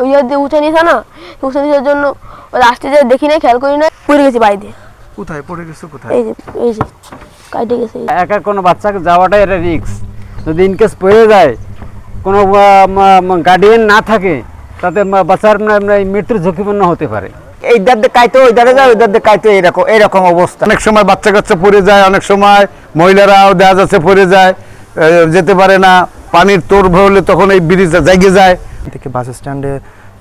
ওই যে উঠে নিয়েছে না, উঠে নিয়ে জন্য লাস্টে যে দেখি নাই, খেয়াল করি না, পড়ে গেছি বাড়ি দিয়ে। কোথায় পড়ে গেছে? কোথায়? এই যে কাটে গেছে। একা কোনো বাচ্চাকে যাওয়াটাই একটা রিস্ক। যদি ইনকেস পড়ে যায়, কোনো গার্ডিয়ান না থাকে, তাতে বাচ্চার মৃত্যুর ঝুঁকিপূর্ণ হতে পারে। এই দাঁত দিয়ে কাইতো ওই দাঁড়ে যায়, ওই দাঁত দিয়ে কাইতো এরকম অবস্থা। অনেক সময় বাচ্চা কাচ্চা পড়ে যায়, অনেক সময় মহিলারাও দেখা যাচ্ছে পড়ে যায়, যেতে পারে না। পানির তোর হলে তখন এই ব্রিজটা জায়গা যায়। থেকে বাস স্ট্যান্ডে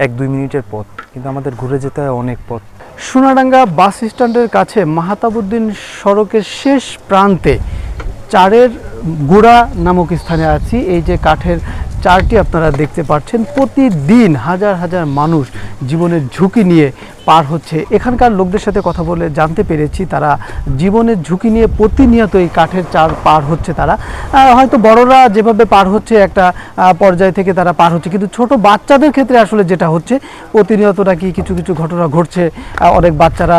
1-2 মিনিটের পথ, কিন্তু আমাদের ঘুরে যেতে হয় অনেক পথ। সোনাডাঙ্গা বাস স্ট্যান্ডের কাছে মাহতাবউদ্দিন সড়কের শেষ প্রান্তে চারের গোড়া নামক স্থানে আছি। এই যে কাঠের চারটি আপনারা দেখতে পাচ্ছেন, প্রতিদিন হাজার হাজার মানুষ জীবনের ঝুঁকি নিয়ে পার হচ্ছে। এখানকার লোকদের সাথে কথা বলে জানতে পেরেছি তারা জীবনের ঝুঁকি নিয়ে প্রতিনিয়ত এই কাঠের চার পার হচ্ছে। তারা হয়তো বড়রা যেভাবে পার হচ্ছে একটা পর্যায় থেকে তারা পার হচ্ছে, কিন্তু ছোট বাচ্চাদের ক্ষেত্রে আসলে যেটা হচ্ছে প্রতিনিয়ত নাকি কিছু কিছু ঘটনা ঘটছে, অনেক বাচ্চারা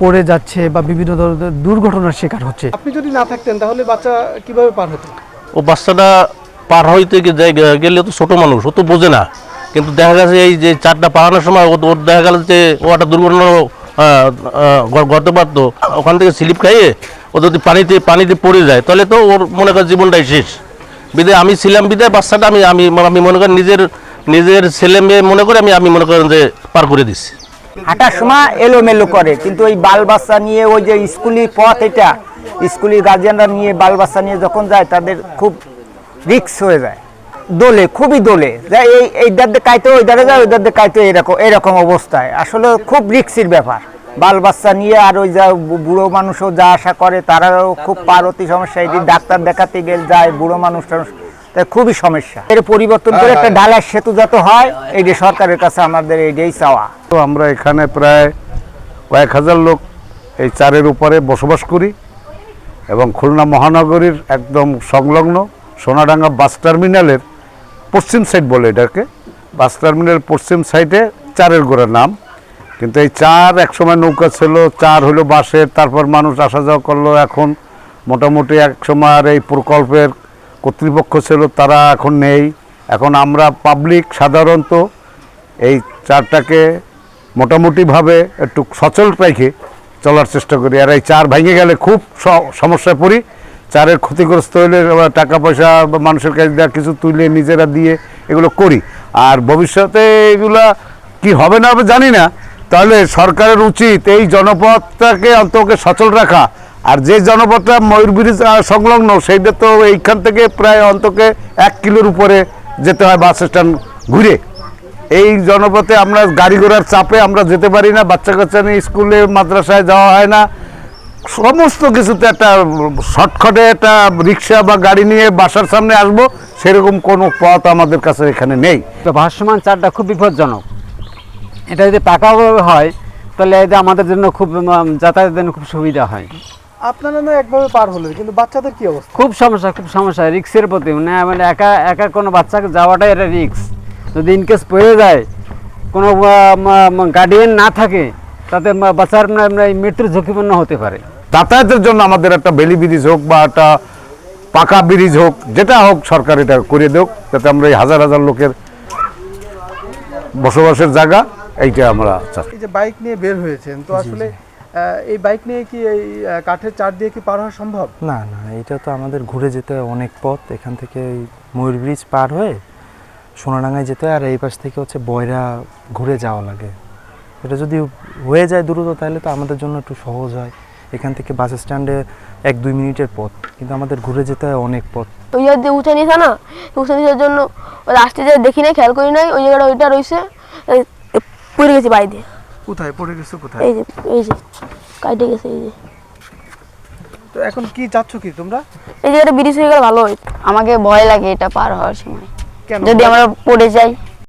পড়ে যাচ্ছে বা বিভিন্ন ধরনের দুর্ঘটনার শিকার হচ্ছে। আপনি যদি না থাকতেন তাহলে বাচ্চা কিভাবে পার হতো? ও বাচ্চাটা পার হইতে গেলে তো ছোট মানুষ, ও তো বোঝে না, কিন্তু দেখা গেছে এই যে চারটা পারানোর সময় ওর দেখা গেল যে ও একটা দুর্ঘটনা ঘটতে পারতো। ওখান থেকে স্লিপ খাইয়ে ও যদি পানিতে পড়ে যায়, তাহলে তো ওর মনে করেন জীবনটাই শেষ। বিদায় আমি ছিলাম, বিদায় বাচ্চাটা আমি মনে করেন নিজের ছেলে মেয়ে মনে করে আমি মনে করেন যে পার করে দিচ্ছি। হাঁটার সময় এলোমেলো করে, কিন্তু ওই বাল বাচ্চা নিয়ে ওই যে স্কুলের পথ, এটা স্কুলের গার্জিয়ানরা নিয়ে বাল বাচ্চা নিয়ে যখন যায় তাদের খুব রিস্ক হয়ে যায়। দোলে, খুবই দোলে যায়, এই দাঁত দিয়ে কাইতো ওই দাঁড়ে যায়, ওই দাঁত দিয়ে কাইতো এরকম অবস্থায়। আসলে খুব রিস্কের ব্যাপার বাল বাচ্চা নিয়ে। আর ওই যা বুড়ো মানুষও যা আশা করে তারাও খুব পারতি সমস্যা। এই ডাক্তার দেখাতে গেলে যায় বুড়ো মানুষ টানুষ, তাই খুবই সমস্যা। এর পরিবর্তন করে একটা ঢালাই সেতু যাতে হয়, এই যে সরকারের কাছে আমাদের এইটাই চাওয়া। তো আমরা এখানে প্রায় কয়েক হাজার লোক এই চারের উপরে বসবাস করি এবং খুলনা মহানগরীর একদম সংলগ্ন সোনাডাঙ্গা বাস টার্মিনালের পশ্চিম সাইড বলে এটাকে। বাস টার্মিনাল পশ্চিম সাইডে চারের গোড়ার নাম। কিন্তু এই চার একসময় নৌকা ছিল, চার হলো বাসের, তারপর মানুষ আসা যাওয়া করলো। এখন মোটামুটি একসময় আর এই প্রকল্পের কর্তৃপক্ষ ছিল, তারা এখন নেই। এখন আমরা পাবলিক সাধারণত এই চারটাকে মোটামুটিভাবে একটু সচল রেখে চলার চেষ্টা করি। আর এই চার ভেঙে গেলে খুব সমস্যায় পড়ি। চারের ক্ষতিগ্রস্ত হলে টাকা পয়সা মানুষের কাছে দেওয়া কিছু তুলে নিজেরা দিয়ে এগুলো করি। আর ভবিষ্যতে এগুলা কি হবে না হবে জানি না, তাহলে সরকারের উচিত এই জনপথটাকে অন্তকে সচল রাখা। আর যে জনপথটা ময়ূর ব্রিজ সংলগ্ন, সেইটা তো এইখান থেকে প্রায় অন্তকে 1 কিলোর উপরে যেতে হয় বাস স্ট্যান্ড ঘুরে। এই জনপথে আমরা গাড়ি ঘোড়ার চাপে আমরা যেতে পারি না, বাচ্চা কাচ্চা নিয়ে স্কুলে মাদ্রাসায় যাওয়া হয় না। সমস্ত কিছুতে একটা শর্টকাটে একটা রিক্সা বা গাড়ি নিয়ে বাসার সামনে আসবো, সেরকম কোনো পথ আমাদের কাছে এখানে নেই। ভাসমান চারটা খুব বিপজ্জনক। এটা যদি পাকাভাবে হয় তাহলে এটা আমাদের জন্য খুব যাতায়াতের জন্য খুব সুবিধা হয়। আপনারা না একভাবে পার হলেন, কিন্তু বাচ্চাদের কি অবস্থা? খুব সমস্যা রিক্সের প্রতি। মানে একা কোনো বাচ্চাকে যাওয়াটাই একটা রিক্স। যদি ইনকেস পড়ে যায়, কোনো গার্ডিয়ান না থাকে, তাতে বাচ্চার মৃত্যুর ঝুঁকিপূর্ণ হতে পারে। যাতায়াতের জন্য আমাদের একটা বেলি ব্রিজ হোক বা একটা পাকা ব্রিজ হোক, যেটা হোক সরকার এটা করে দেওক, যাতে আমরা এই হাজার হাজার লোকের বসবাসের জায়গা এইটা আমরা চাই। এই যে বাইক নিয়ে বের হয়েছেন, তো আসলে এই বাইক নিয়ে কি এই কাঠের চার দিয়ে কি পার হওয়া সম্ভব? না, এটা তো আমাদের ঘুরে যেতে হয় অনেক পথ। এখান থেকে ময়ূর ব্রিজ পার হয়ে সোনাডাঙ্গায় যেতে হয়, আর এই পাশ থেকে হচ্ছে বয়রা ঘুরে যাওয়া লাগে। এটা যদি হয়ে যায় দ্রুত, তাহলে তো আমাদের জন্য একটু সহজ হয়। এখান থেকে বাস স্ট্যান্ডে 1-2 মিনিটের পথ, কিন্তু আমাদের ঘুরে যেতে হয় অনেক পথ। ওই যে উঠে নিয়েছে না, উঠে নিয়ে জন্য লাস্টে যে দেখি নাই, খেয়াল করি নাই, ওই জায়গাটা ওইটা রয়েছে, পড়ে গেছি বাড়ি দিয়ে। কোথায় পড়ে গেছে? কোথায়? এই যে কাটে গেছে। এই যে তো এখন কি চাচ্ছ কি তোমরা? এই জায়গাটা ব্রিজ হয়ে গেলে ভালো হয়। আমাকে ভয় লাগে এটা পার হওয়ার সময়, কেন? যদি আমরা পড়ে যাই।